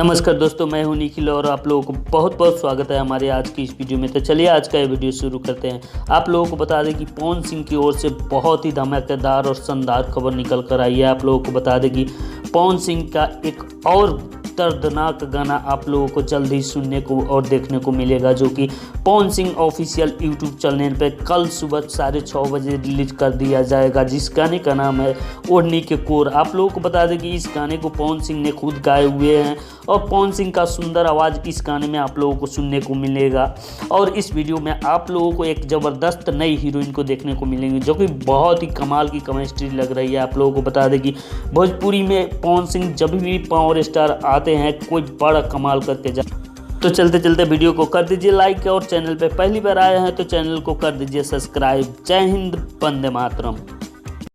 नमस्कार दोस्तों, मैं हूं निखिल और आप लोगों को बहुत बहुत स्वागत है हमारे आज की इस वीडियो में। तो चलिए आज का ये वीडियो शुरू करते हैं। आप लोगों को बता दें कि पवन सिंह की ओर से बहुत ही धमाकेदार और शानदार खबर निकल कर आई है। आप लोगों को बता दें कि पवन सिंह का एक और दर्दनाक गाना आप लोगों को जल्द ही सुनने को और देखने को मिलेगा, जो कि Pawan Singh official YouTube channel पे कल सुबह 6:30 बजे रिलीज कर दिया जाएगा, जिस गाने का नाम है ओढ़नी के कोर। आप लोगों को बता दें कि इस गाने को पवन सिंह ने खुद गाए हुए हैं और पवन सिंह का सुंदर आवाज़ इस गाने में आप लोगों को सुनने को मिलेगा। और इस वीडियो में आप लोगों को एक ज़बरदस्त नई हीरोइन को देखने को मिलेंगी, जो कि बहुत ही कमाल की केमिस्ट्री लग रही है। आप लोगों को बता दें कि भोजपुरी में पवन सिंह जब भी पावर स्टार आते हैं कोई बड़ा कमाल करके जा। तो चलते चलते वीडियो को कर दीजिए लाइक और चैनल पे पहली बार आए हैं तो चैनल को कर दीजिए सब्सक्राइब। जय हिंद, वंदे मातरम।